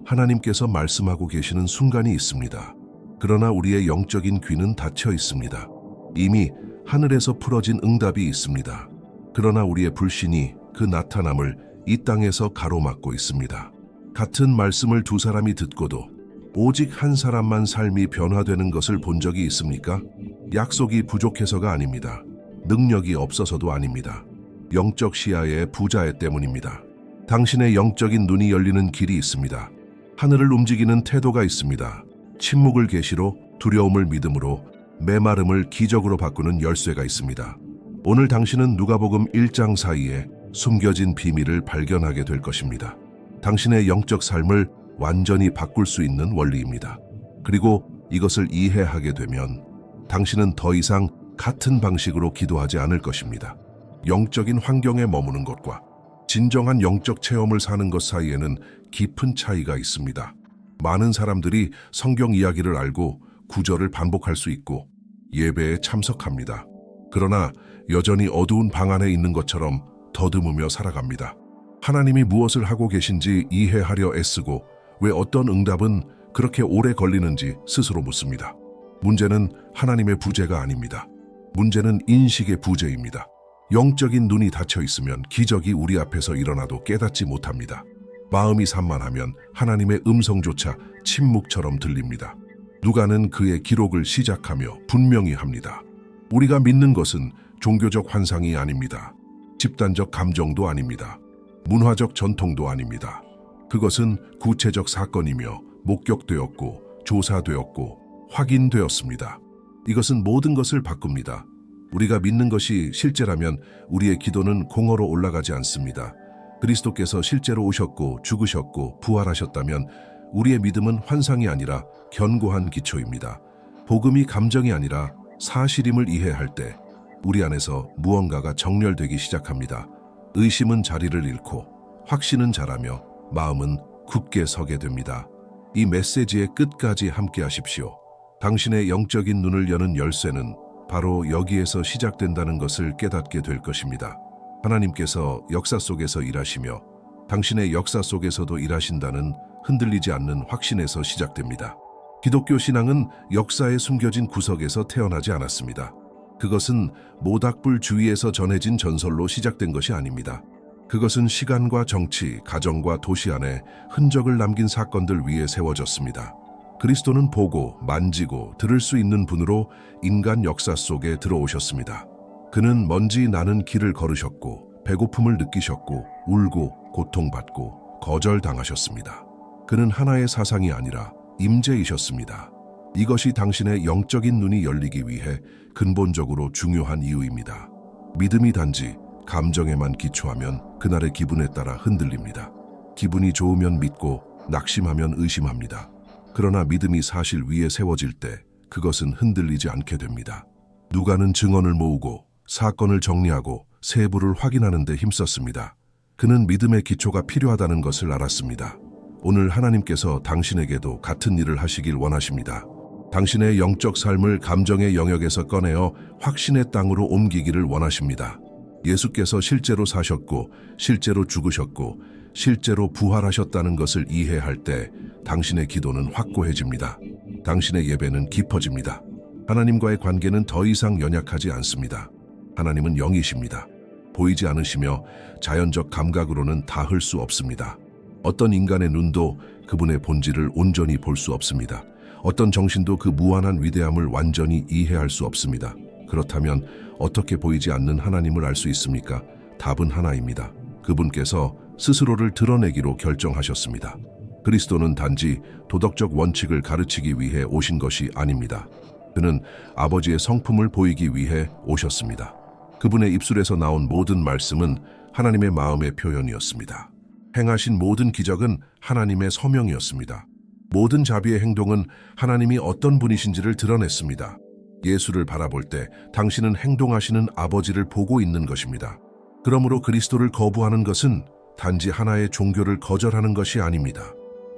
하나님께서 말씀하고 계시는 순간이 있습니다. 그러나 우리의 영적인 귀는 닫혀 있습니다. 이미 하늘에서 풀어진 응답이 있습니다. 그러나 우리의 불신이 그 나타남을 이 땅에서 가로막고 있습니다. 같은 말씀을 두 사람이 듣고도 오직 한 사람만 삶이 변화되는 것을 본 적이 있습니까? 약속이 부족해서가 아닙니다. 능력이 없어서도 아닙니다. 영적 시야의 부자애 때문입니다. 당신의 영적인 눈이 열리는 길이 있습니다. 하늘을 움직이는 태도가 있습니다. 침묵을 계시로, 두려움을 믿음으로, 메마름을 기적으로 바꾸는 열쇠가 있습니다. 오늘 당신은 누가복음 1장 사이에 숨겨진 비밀을 발견하게 될 것입니다. 당신의 영적 삶을 완전히 바꿀 수 있는 원리입니다. 그리고 이것을 이해하게 되면 당신은 더 이상 같은 방식으로 기도하지 않을 것입니다. 영적인 환경에 머무는 것과 진정한 영적 체험을 사는 것 사이에는 깊은 차이가 있습니다. 많은 사람들이 성경 이야기를 알고 구절을 반복할 수 있고 예배에 참석합니다. 그러나 여전히 어두운 방 안에 있는 것처럼 더듬으며 살아갑니다. 하나님이 무엇을 하고 계신지 이해하려 애쓰고 왜 어떤 응답은 그렇게 오래 걸리는지 스스로 묻습니다. 문제는 하나님의 부재가 아닙니다. 문제는 인식의 부재입니다. 영적인 눈이 닫혀 있으면 기적이 우리 앞에서 일어나도 깨닫지 못합니다. 마음이 산만하면 하나님의 음성조차 침묵처럼 들립니다. 누가는 그의 기록을 시작하며 분명히 합니다. 우리가 믿는 것은 종교적 환상이 아닙니다. 집단적 감정도 아닙니다. 문화적 전통도 아닙니다. 그것은 구체적 사건이며 목격되었고 조사되었고 확인되었습니다. 이것은 모든 것을 바꿉니다. 우리가 믿는 것이 실제라면 우리의 기도는 공허로 올라가지 않습니다. 그리스도께서 실제로 오셨고 죽으셨고 부활하셨다면 우리의 믿음은 환상이 아니라 견고한 기초입니다. 복음이 감정이 아니라 사실임을 이해할 때 우리 안에서 무언가가 정렬되기 시작합니다. 의심은 자리를 잃고 확신은 자라며 마음은 굳게 서게 됩니다. 이 메시지의 끝까지 함께 하십시오. 당신의 영적인 눈을 여는 열쇠는 바로 여기에서 시작된다는 것을 깨닫게 될 것입니다. 하나님께서 역사 속에서 일하시며 당신의 역사 속에서도 일하신다는 흔들리지 않는 확신에서 시작됩니다. 기독교 신앙은 역사에 숨겨진 구석에서 태어나지 않았습니다. 그것은 모닥불 주위에서 전해진 전설로 시작된 것이 아닙니다. 그것은 시간과 정치, 가정과 도시 안에 흔적을 남긴 사건들 위에 세워졌습니다. 그리스도는 보고, 만지고, 들을 수 있는 분으로 인간 역사 속에 들어오셨습니다. 그는 먼지 나는 길을 걸으셨고, 배고픔을 느끼셨고, 울고, 고통받고, 거절당하셨습니다. 그는 하나의 사상이 아니라 임재이셨습니다. 이것이 당신의 영적인 눈이 열리기 위해 근본적으로 중요한 이유입니다. 믿음이 단지 감정에만 기초하면 그날의 기분에 따라 흔들립니다. 기분이 좋으면 믿고 낙심하면 의심합니다. 그러나 믿음이 사실 위에 세워질 때 그것은 흔들리지 않게 됩니다. 누가는 증언을 모으고 사건을 정리하고 세부를 확인하는 데 힘썼습니다. 그는 믿음의 기초가 필요하다는 것을 알았습니다. 오늘 하나님께서 당신에게도 같은 일을 하시길 원하십니다. 당신의 영적 삶을 감정의 영역에서 꺼내어 확신의 땅으로 옮기기를 원하십니다. 예수께서 실제로 사셨고 실제로 죽으셨고 실제로 부활하셨다는 것을 이해할 때 당신의 기도는 확고해집니다. 당신의 예배는 깊어집니다. 하나님과의 관계는 더 이상 연약하지 않습니다. 하나님은 영이십니다. 보이지 않으시며 자연적 감각으로는 닿을 수 없습니다. 어떤 인간의 눈도 그분의 본질을 온전히 볼 수 없습니다. 어떤 정신도 그 무한한 위대함을 완전히 이해할 수 없습니다. 그렇다면 어떻게 보이지 않는 하나님을 알 수 있습니까? 답은 하나입니다. 그분께서 스스로를 드러내기로 결정하셨습니다. 그리스도는 단지 도덕적 원칙을 가르치기 위해 오신 것이 아닙니다. 그는 아버지의 성품을 보이기 위해 오셨습니다. 그분의 입술에서 나온 모든 말씀은 하나님의 마음의 표현이었습니다. 행하신 모든 기적은 하나님의 서명이었습니다. 모든 자비의 행동은 하나님이 어떤 분이신지를 드러냈습니다. 예수를 바라볼 때 당신은 행동하시는 아버지를 보고 있는 것입니다. 그러므로 그리스도를 거부하는 것은 단지 하나의 종교를 거절하는 것이 아닙니다.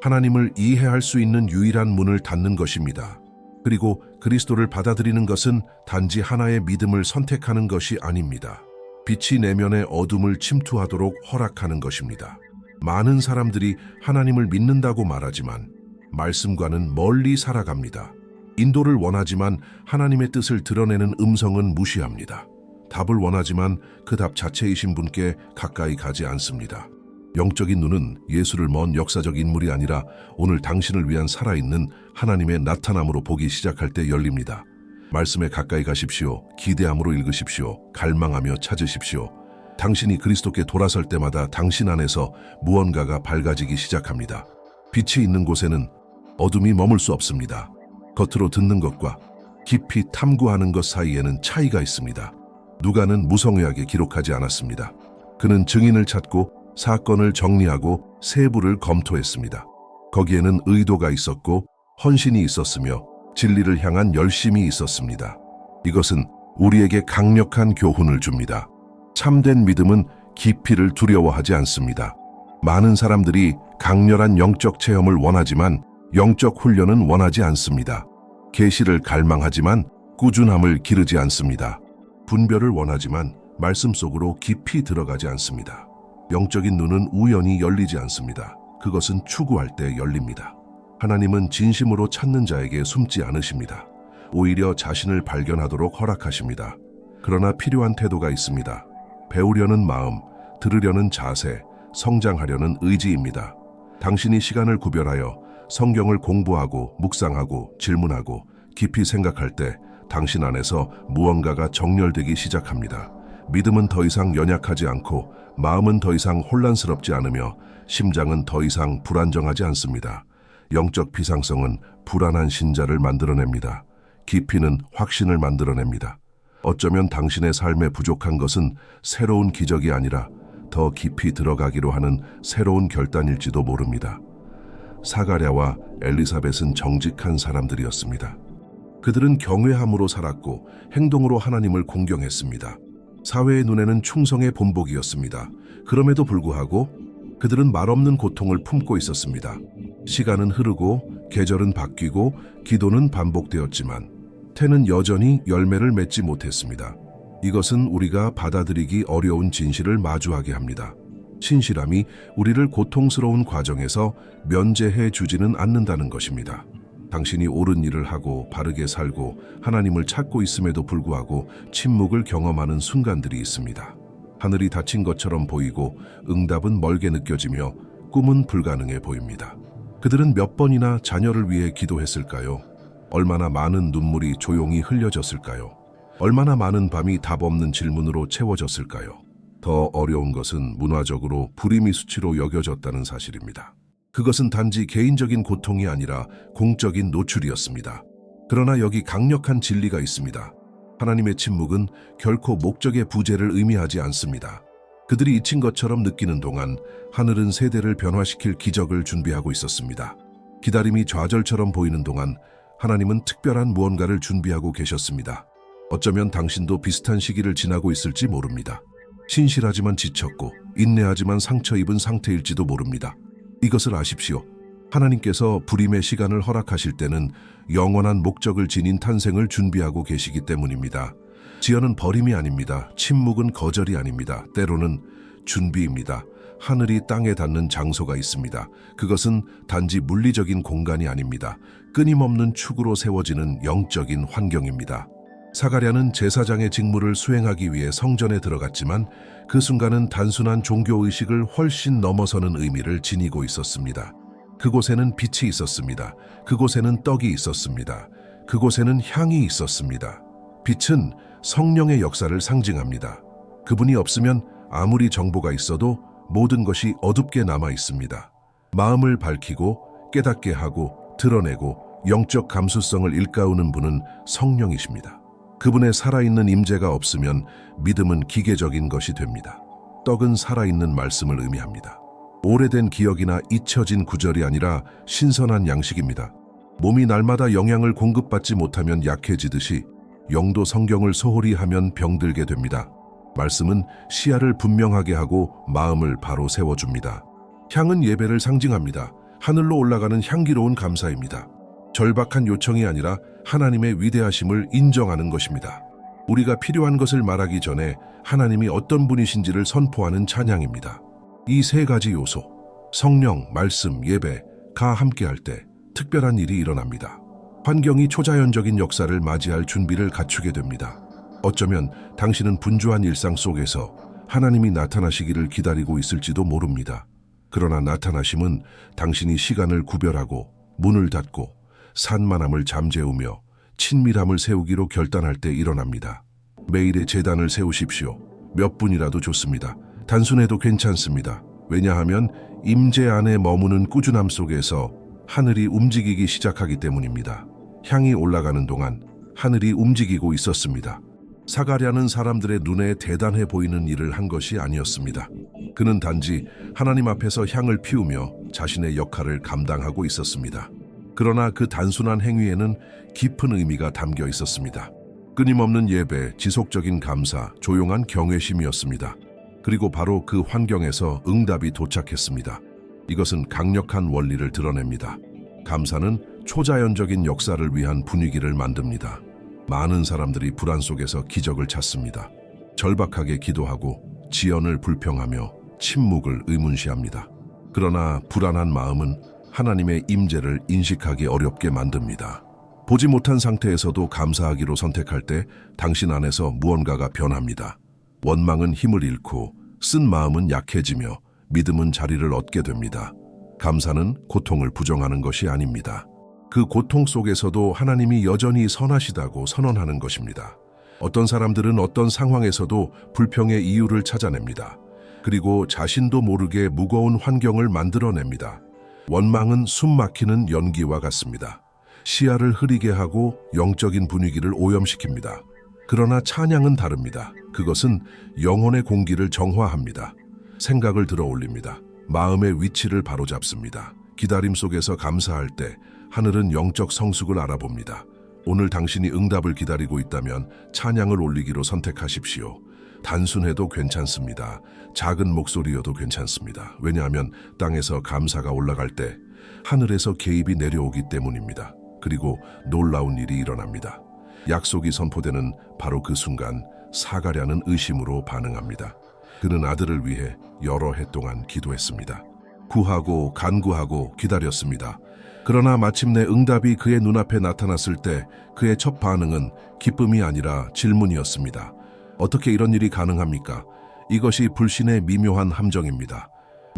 하나님을 이해할 수 있는 유일한 문을 닫는 것입니다. 그리고 그리스도를 받아들이는 것은 단지 하나의 믿음을 선택하는 것이 아닙니다. 빛이 내면의 어둠을 침투하도록 허락하는 것입니다. 많은 사람들이 하나님을 믿는다고 말하지만 말씀과는 멀리 살아갑니다. 인도를 원하지만 하나님의 뜻을 드러내는 음성은 무시합니다. 답을 원하지만 그 답 자체이신 분께 가까이 가지 않습니다. 영적인 눈은 예수를 먼 역사적 인물이 아니라 오늘 당신을 위한 살아있는 하나님의 나타남으로 보기 시작할 때 열립니다. 말씀에 가까이 가십시오. 기대함으로 읽으십시오. 갈망하며 찾으십시오. 당신이 그리스도께 돌아설 때마다 당신 안에서 무언가가 밝아지기 시작합니다. 빛이 있는 곳에는 어둠이 머물 수 없습니다. 겉으로 듣는 것과 깊이 탐구하는 것 사이에는 차이가 있습니다. 누가는 무성의하게 기록하지 않았습니다. 그는 증인을 찾고 사건을 정리하고 세부를 검토했습니다. 거기에는 의도가 있었고 헌신이 있었으며 진리를 향한 열심이 있었습니다. 이것은 우리에게 강력한 교훈을 줍니다. 참된 믿음은 깊이를 두려워하지 않습니다. 많은 사람들이 강렬한 영적 체험을 원하지만 영적 훈련은 원하지 않습니다. 계시를 갈망하지만 꾸준함을 기르지 않습니다. 분별을 원하지만 말씀 속으로 깊이 들어가지 않습니다. 영적인 눈은 우연히 열리지 않습니다. 그것은 추구할 때 열립니다. 하나님은 진심으로 찾는 자에게 숨지 않으십니다. 오히려 자신을 발견하도록 허락하십니다. 그러나 필요한 태도가 있습니다. 배우려는 마음, 들으려는 자세, 성장하려는 의지입니다. 당신이 시간을 구별하여 성경을 공부하고 묵상하고 질문하고 깊이 생각할 때 당신 안에서 무언가가 정렬되기 시작합니다. 믿음은 더 이상 연약하지 않고 마음은 더 이상 혼란스럽지 않으며 심장은 더 이상 불안정하지 않습니다. 영적 비상성은 불안한 신자를 만들어냅니다. 깊이는 확신을 만들어냅니다. 어쩌면 당신의 삶에 부족한 것은 새로운 기적이 아니라 더 깊이 들어가기로 하는 새로운 결단일지도 모릅니다. 사가랴와 엘리사벳은 정직한 사람들이었습니다. 그들은 경외함으로 살았고 행동으로 하나님을 공경했습니다. 사회의 눈에는 충성의 본보기였습니다. 그럼에도 불구하고 그들은 말없는 고통을 품고 있었습니다. 시간은 흐르고 계절은 바뀌고 기도는 반복되었지만 태는 여전히 열매를 맺지 못했습니다. 이것은 우리가 받아들이기 어려운 진실을 마주하게 합니다. 신실함이 우리를 고통스러운 과정에서 면제해 주지는 않는다는 것입니다. 당신이 옳은 일을 하고 바르게 살고 하나님을 찾고 있음에도 불구하고 침묵을 경험하는 순간들이 있습니다. 하늘이 닫힌 것처럼 보이고 응답은 멀게 느껴지며 꿈은 불가능해 보입니다. 그들은 몇 번이나 자녀를 위해 기도했을까요? 얼마나 많은 눈물이 조용히 흘려졌을까요? 얼마나 많은 밤이 답 없는 질문으로 채워졌을까요? 더 어려운 것은 문화적으로 불임의 수치로 여겨졌다는 사실입니다. 그것은 단지 개인적인 고통이 아니라 공적인 노출이었습니다. 그러나 여기 강력한 진리가 있습니다. 하나님의 침묵은 결코 목적의 부재를 의미하지 않습니다. 그들이 잊힌 것처럼 느끼는 동안 하늘은 세대를 변화시킬 기적을 준비하고 있었습니다. 기다림이 좌절처럼 보이는 동안 하나님은 특별한 무언가를 준비하고 계셨습니다. 어쩌면 당신도 비슷한 시기를 지나고 있을지 모릅니다. 신실하지만 지쳤고 인내하지만 상처 입은 상태일지도 모릅니다. 이것을 아십시오. 하나님께서 불임의 시간을 허락하실 때는 영원한 목적을 지닌 탄생을 준비하고 계시기 때문입니다. 지연은 버림이 아닙니다. 침묵은 거절이 아닙니다. 때로는 준비입니다. 하늘이 땅에 닿는 장소가 있습니다. 그것은 단지 물리적인 공간이 아닙니다. 끊임없는 축으로 세워지는 영적인 환경입니다. 사가랴는 제사장의 직무를 수행하기 위해 성전에 들어갔지만 그 순간은 단순한 종교의식을 훨씬 넘어서는 의미를 지니고 있었습니다. 그곳에는 빛이 있었습니다. 그곳에는 떡이 있었습니다. 그곳에는 향이 있었습니다. 빛은 성령의 역사를 상징합니다. 그분이 없으면 아무리 정보가 있어도 모든 것이 어둡게 남아 있습니다. 마음을 밝히고 깨닫게 하고 드러내고 영적 감수성을 일깨우는 분은 성령이십니다. 그분의 살아있는 임재가 없으면 믿음은 기계적인 것이 됩니다. 떡은 살아있는 말씀을 의미합니다. 오래된 기억이나 잊혀진 구절이 아니라 신선한 양식입니다. 몸이 날마다 영양을 공급받지 못하면 약해지듯이 영도 성경을 소홀히 하면 병들게 됩니다. 말씀은 시야를 분명하게 하고 마음을 바로 세워줍니다. 향은 예배를 상징합니다. 하늘로 올라가는 향기로운 감사입니다. 절박한 요청이 아니라 하나님의 위대하심을 인정하는 것입니다. 우리가 필요한 것을 말하기 전에 하나님이 어떤 분이신지를 선포하는 찬양입니다. 이 세 가지 요소, 성령, 말씀, 예배가 함께할 때 특별한 일이 일어납니다. 환경이 초자연적인 역사를 맞이할 준비를 갖추게 됩니다. 어쩌면 당신은 분주한 일상 속에서 하나님이 나타나시기를 기다리고 있을지도 모릅니다. 그러나 나타나심은 당신이 시간을 구별하고 문을 닫고 산만함을 잠재우며 친밀함을 세우기로 결단할 때 일어납니다. 매일의 제단을 세우십시오. 몇 분이라도 좋습니다. 단순해도 괜찮습니다. 왜냐하면 임재 안에 머무는 꾸준함 속에서 하늘이 움직이기 시작하기 때문입니다. 향이 올라가는 동안 하늘이 움직이고 있었습니다. 사가랴는 사람들의 눈에 대단해 보이는 일을 한 것이 아니었습니다. 그는 단지 하나님 앞에서 향을 피우며 자신의 역할을 감당하고 있었습니다. 그러나 그 단순한 행위에는 깊은 의미가 담겨 있었습니다. 끊임없는 예배, 지속적인 감사, 조용한 경외심이었습니다. 그리고 바로 그 환경에서 응답이 도착했습니다. 이것은 강력한 원리를 드러냅니다. 감사는 초자연적인 역사를 위한 분위기를 만듭니다. 많은 사람들이 불안 속에서 기적을 찾습니다. 절박하게 기도하고 지연을 불평하며 침묵을 의문시합니다. 그러나 불안한 마음은 하나님의 임재를 인식하기 어렵게 만듭니다. 보지 못한 상태에서도 감사하기로 선택할 때 당신 안에서 무언가가 변합니다. 원망은 힘을 잃고 쓴 마음은 약해지며 믿음은 자리를 얻게 됩니다. 감사는 고통을 부정하는 것이 아닙니다. 그 고통 속에서도 하나님이 여전히 선하시다고 선언하는 것입니다. 어떤 사람들은 어떤 상황에서도 불평의 이유를 찾아냅니다. 그리고 자신도 모르게 무거운 환경을 만들어냅니다. 원망은 숨 막히는 연기와 같습니다. 시야를 흐리게 하고 영적인 분위기를 오염시킵니다. 그러나 찬양은 다릅니다. 그것은 영혼의 공기를 정화합니다. 생각을 들어 올립니다. 마음의 위치를 바로잡습니다. 기다림 속에서 감사할 때 하늘은 영적 성숙을 알아봅니다. 오늘 당신이 응답을 기다리고 있다면 찬양을 올리기로 선택하십시오. 단순해도 괜찮습니다. 작은 목소리여도 괜찮습니다. 왜냐하면 땅에서 감사가 올라갈 때 하늘에서 개입이 내려오기 때문입니다. 그리고 놀라운 일이 일어납니다. 약속이 선포되는 바로 그 순간 사가랴는 의심으로 반응합니다. 그는 아들을 위해 여러 해 동안 기도했습니다. 구하고 간구하고 기다렸습니다. 그러나 마침내 응답이 그의 눈앞에 나타났을 때 그의 첫 반응은 기쁨이 아니라 질문이었습니다. 어떻게 이런 일이 가능합니까? 이것이 불신의 미묘한 함정입니다.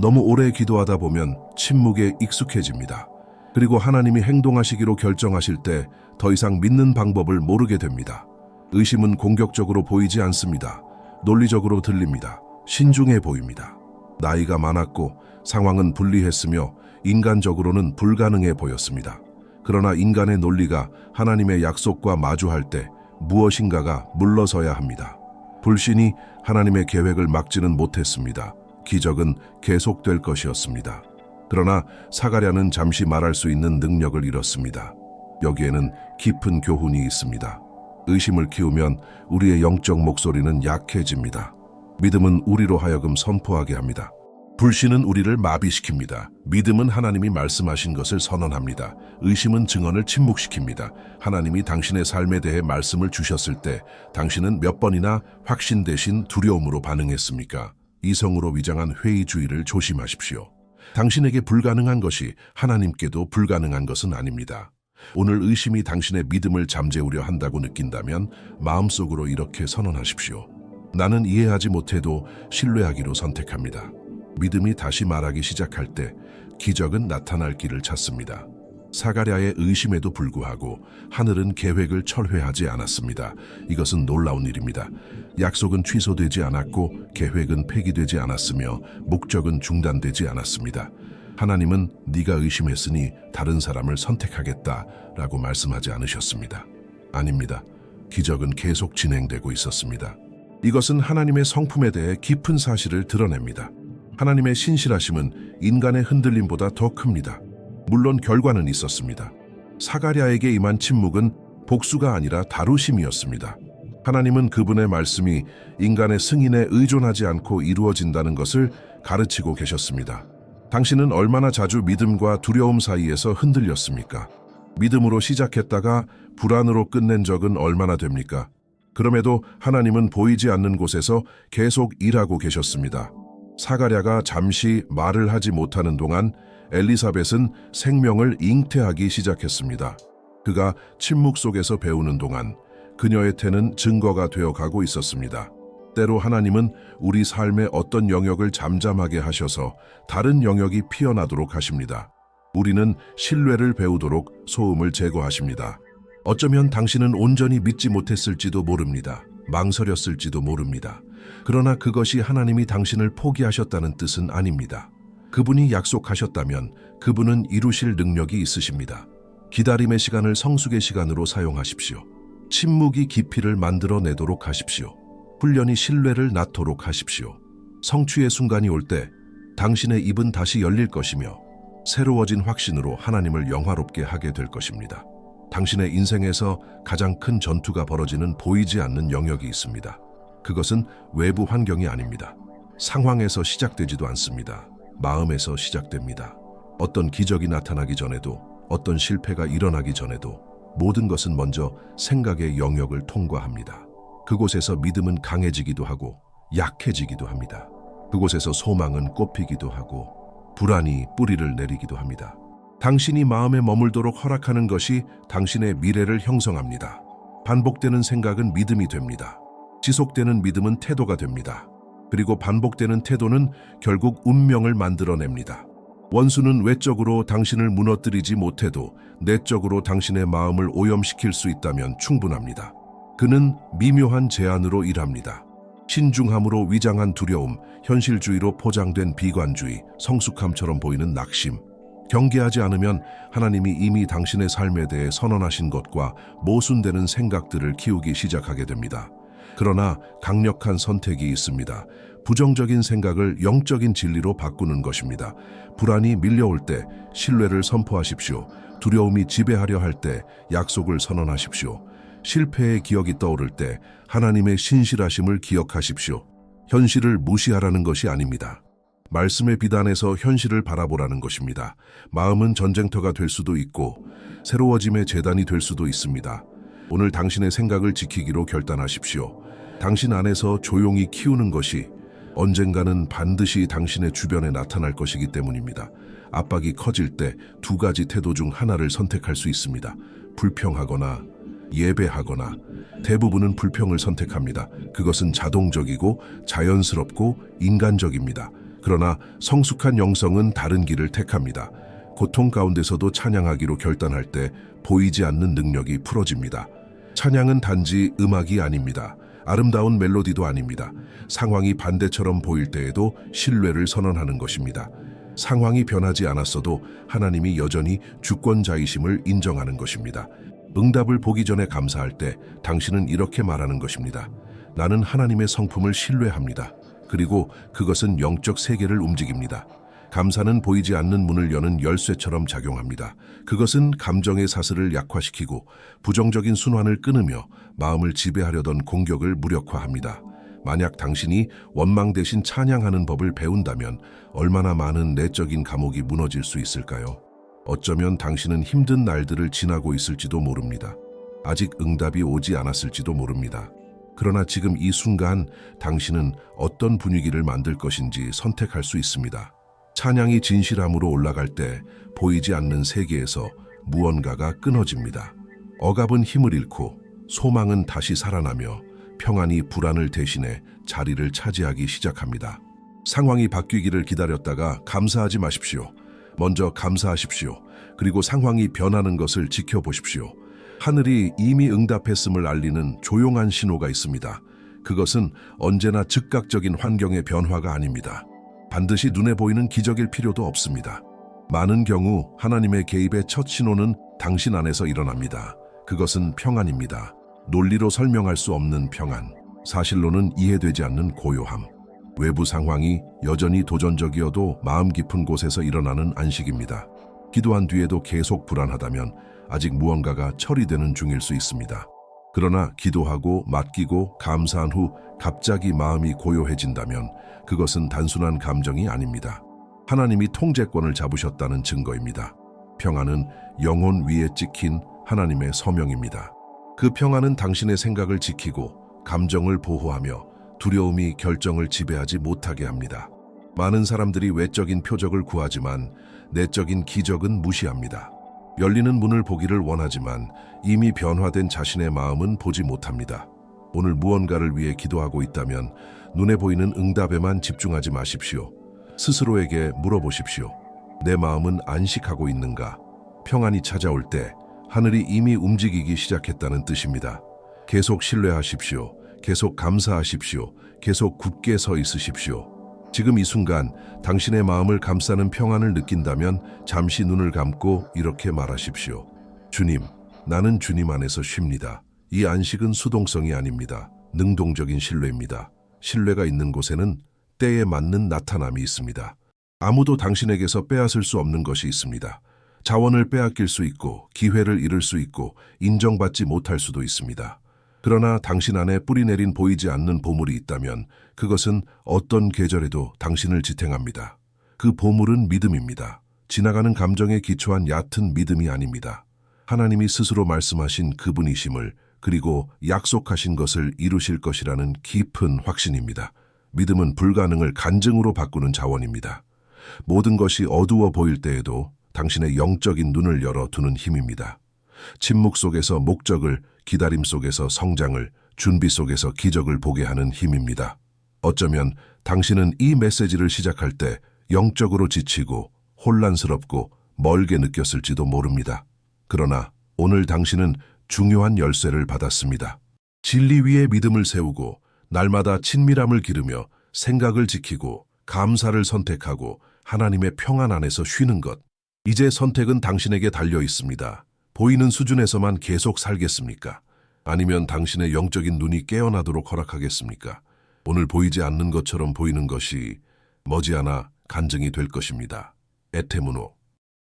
너무 오래 기도하다 보면 침묵에 익숙해집니다. 그리고 하나님이 행동하시기로 결정하실 때 더 이상 믿는 방법을 모르게 됩니다. 의심은 공격적으로 보이지 않습니다. 논리적으로 들립니다. 신중해 보입니다. 나이가 많았고 상황은 불리했으며 인간적으로는 불가능해 보였습니다. 그러나 인간의 논리가 하나님의 약속과 마주할 때 무엇인가가 물러서야 합니다. 불신이 하나님의 계획을 막지는 못했습니다. 기적은 계속될 것이었습니다. 그러나 사가랴는 잠시 말할 수 있는 능력을 잃었습니다. 여기에는 깊은 교훈이 있습니다. 의심을 키우면 우리의 영적 목소리는 약해집니다. 믿음은 우리로 하여금 선포하게 합니다. 불신은 우리를 마비시킵니다. 믿음은 하나님이 말씀하신 것을 선언합니다. 의심은 증언을 침묵시킵니다. 하나님이 당신의 삶에 대해 말씀을 주셨을 때 당신은 몇 번이나 확신 대신 두려움으로 반응했습니까? 이성으로 위장한 회의주의를 조심하십시오. 당신에게 불가능한 것이 하나님께도 불가능한 것은 아닙니다. 오늘 의심이 당신의 믿음을 잠재우려 한다고 느낀다면 마음속으로 이렇게 선언하십시오. 나는 이해하지 못해도 신뢰하기로 선택합니다. 믿음이 다시 말하기 시작할 때 기적은 나타날 길을 찾습니다. 사가랴의 의심에도 불구하고 하늘은 계획을 철회하지 않았습니다. 이것은 놀라운 일입니다. 약속은 취소되지 않았고 계획은 폐기되지 않았으며 목적은 중단되지 않았습니다. 하나님은 네가 의심했으니 다른 사람을 선택하겠다라고 말씀하지 않으셨습니다. 아닙니다. 기적은 계속 진행되고 있었습니다. 이것은 하나님의 성품에 대해 깊은 사실을 드러냅니다. 하나님의 신실하심은 인간의 흔들림보다 더 큽니다. 물론 결과는 있었습니다. 사가랴에게 임한 침묵은 복수가 아니라 다루심이었습니다. 하나님은 그분의 말씀이 인간의 승인에 의존하지 않고 이루어진다는 것을 가르치고 계셨습니다. 당신은 얼마나 자주 믿음과 두려움 사이에서 흔들렸습니까? 믿음으로 시작했다가 불안으로 끝낸 적은 얼마나 됩니까? 그럼에도 하나님은 보이지 않는 곳에서 계속 일하고 계셨습니다. 사가랴가 잠시 말을 하지 못하는 동안 엘리사벳은 생명을 잉태하기 시작했습니다. 그가 침묵 속에서 배우는 동안 그녀의 태는 증거가 되어 가고 있었습니다. 때로 하나님은 우리 삶의 어떤 영역을 잠잠하게 하셔서 다른 영역이 피어나도록 하십니다. 우리는 신뢰를 배우도록 소음을 제거하십니다. 어쩌면 당신은 온전히 믿지 못했을지도 모릅니다. 망설였을지도 모릅니다. 그러나 그것이 하나님이 당신을 포기하셨다는 뜻은 아닙니다. 그분이 약속하셨다면 그분은 이루실 능력이 있으십니다. 기다림의 시간을 성숙의 시간으로 사용하십시오. 침묵이 깊이를 만들어내도록 하십시오. 훈련이 신뢰를 낳도록 하십시오. 성취의 순간이 올 때 당신의 입은 다시 열릴 것이며 새로워진 확신으로 하나님을 영화롭게 하게 될 것입니다. 당신의 인생에서 가장 큰 전투가 벌어지는 보이지 않는 영역이 있습니다. 그것은 외부 환경이 아닙니다. 상황에서 시작되지도 않습니다. 마음에서 시작됩니다. 어떤 기적이 나타나기 전에도, 어떤 실패가 일어나기 전에도 모든 것은 먼저 생각의 영역을 통과합니다. 그곳에서 믿음은 강해지기도 하고 약해지기도 합니다. 그곳에서 소망은 꽃피기도 하고 불안이 뿌리를 내리기도 합니다. 당신이 마음에 머물도록 허락하는 것이 당신의 미래를 형성합니다. 반복되는 생각은 믿음이 됩니다. 지속되는 믿음은 태도가 됩니다. 그리고 반복되는 태도는 결국 운명을 만들어냅니다. 원수는 외적으로 당신을 무너뜨리지 못해도 내적으로 당신의 마음을 오염시킬 수 있다면 충분합니다. 그는 미묘한 제안으로 일합니다. 신중함으로 위장한 두려움, 현실주의로 포장된 비관주의, 성숙함처럼 보이는 낙심. 경계하지 않으면 하나님이 이미 당신의 삶에 대해 선언하신 것과 모순되는 생각들을 키우기 시작하게 됩니다. 그러나 강력한 선택이 있습니다. 부정적인 생각을 영적인 진리로 바꾸는 것입니다. 불안이 밀려올 때 신뢰를 선포하십시오. 두려움이 지배하려 할 때 약속을 선언하십시오. 실패의 기억이 떠오를 때 하나님의 신실하심을 기억하십시오. 현실을 무시하라는 것이 아닙니다. 말씀의 비단에서 현실을 바라보라는 것입니다. 마음은 전쟁터가 될 수도 있고 새로워짐의 재단이 될 수도 있습니다. 오늘 당신의 생각을 지키기로 결단하십시오. 당신 안에서 조용히 키우는 것이 언젠가는 반드시 당신의 주변에 나타날 것이기 때문입니다. 압박이 커질 때 두 가지 태도 중 하나를 선택할 수 있습니다. 불평하거나 예배하거나. 대부분은 불평을 선택합니다. 그것은 자동적이고 자연스럽고 인간적입니다. 그러나 성숙한 영성은 다른 길을 택합니다. 고통 가운데서도 찬양하기로 결단할 때 보이지 않는 능력이 풀어집니다. 찬양은 단지 음악이 아닙니다. 아름다운 멜로디도 아닙니다. 상황이 반대처럼 보일 때에도 신뢰를 선언하는 것입니다. 상황이 변하지 않았어도 하나님이 여전히 주권자이심을 인정하는 것입니다. 응답을 보기 전에 감사할 때 당신은 이렇게 말하는 것입니다. 나는 하나님의 성품을 신뢰합니다. 그리고 그것은 영적 세계를 움직입니다. 감사는 보이지 않는 문을 여는 열쇠처럼 작용합니다. 그것은 감정의 사슬을 약화시키고 부정적인 순환을 끊으며 마음을 지배하려던 공격을 무력화합니다. 만약 당신이 원망 대신 찬양하는 법을 배운다면 얼마나 많은 내적인 감옥이 무너질 수 있을까요? 어쩌면 당신은 힘든 날들을 지나고 있을지도 모릅니다. 아직 응답이 오지 않았을지도 모릅니다. 그러나 지금 이 순간 당신은 어떤 분위기를 만들 것인지 선택할 수 있습니다. 찬양이 진실함으로 올라갈 때 보이지 않는 세계에서 무언가가 끊어집니다. 억압은 힘을 잃고 소망은 다시 살아나며 평안이 불안을 대신해 자리를 차지하기 시작합니다. 상황이 바뀌기를 기다렸다가 감사하지 마십시오. 먼저 감사하십시오. 그리고 상황이 변하는 것을 지켜보십시오. 하늘이 이미 응답했음을 알리는 조용한 신호가 있습니다. 그것은 언제나 즉각적인 환경의 변화가 아닙니다. 반드시 눈에 보이는 기적일 필요도 없습니다. 많은 경우 하나님의 개입의 첫 신호는 당신 안에서 일어납니다. 그것은 평안입니다. 논리로 설명할 수 없는 평안, 사실로는 이해되지 않는 고요함. 외부 상황이 여전히 도전적이어도 마음 깊은 곳에서 일어나는 안식입니다. 기도한 뒤에도 계속 불안하다면 아직 무언가가 처리되는 중일 수 있습니다. 그러나 기도하고 맡기고 감사한 후 갑자기 마음이 고요해진다면 그것은 단순한 감정이 아닙니다. 하나님이 통제권을 잡으셨다는 증거입니다. 평안은 영혼 위에 찍힌 하나님의 서명입니다. 그 평안은 당신의 생각을 지키고 감정을 보호하며 두려움이 결정을 지배하지 못하게 합니다. 많은 사람들이 외적인 표적을 구하지만 내적인 기적은 무시합니다. 열리는 문을 보기를 원하지만 이미 변화된 자신의 마음은 보지 못합니다. 오늘 무언가를 위해 기도하고 있다면 눈에 보이는 응답에만 집중하지 마십시오. 스스로에게 물어보십시오. 내 마음은 안식하고 있는가? 평안이 찾아올 때 하늘이 이미 움직이기 시작했다는 뜻입니다. 계속 신뢰하십시오. 계속 감사하십시오. 계속 굳게 서 있으십시오. 지금 이 순간 당신의 마음을 감싸는 평안을 느낀다면 잠시 눈을 감고 이렇게 말하십시오. 주님, 나는 주님 안에서 쉽니다. 이 안식은 수동성이 아닙니다. 능동적인 신뢰입니다. 신뢰가 있는 곳에는 때에 맞는 나타남이 있습니다. 아무도 당신에게서 빼앗을 수 없는 것이 있습니다. 자원을 빼앗길 수 있고 기회를 잃을 수 있고 인정받지 못할 수도 있습니다. 그러나 당신 안에 뿌리내린 보이지 않는 보물이 있다면 그것은 어떤 계절에도 당신을 지탱합니다. 그 보물은 믿음입니다. 지나가는 감정에 기초한 얕은 믿음이 아닙니다. 하나님이 스스로 말씀하신 그분이심을 그리고 약속하신 것을 이루실 것이라는 깊은 확신입니다. 믿음은 불가능을 간증으로 바꾸는 자원입니다. 모든 것이 어두워 보일 때에도 당신의 영적인 눈을 열어두는 힘입니다. 침묵 속에서 목적을, 기다림 속에서 성장을, 준비 속에서 기적을 보게 하는 힘입니다. 어쩌면 당신은 이 메시지를 시작할 때 영적으로 지치고 혼란스럽고 멀게 느꼈을지도 모릅니다. 그러나 오늘 당신은 중요한 열쇠를 받았습니다. 진리 위에 믿음을 세우고 날마다 친밀함을 기르며 생각을 지키고 감사를 선택하고 하나님의 평안 안에서 쉬는 것. 이제 선택은 당신에게 달려 있습니다. 보이는 수준에서만 계속 살겠습니까? 아니면 당신의 영적인 눈이 깨어나도록 허락하겠습니까? 오늘 보이지 않는 것처럼 보이는 것이 머지않아 간증이 될 것입니다. 에테무노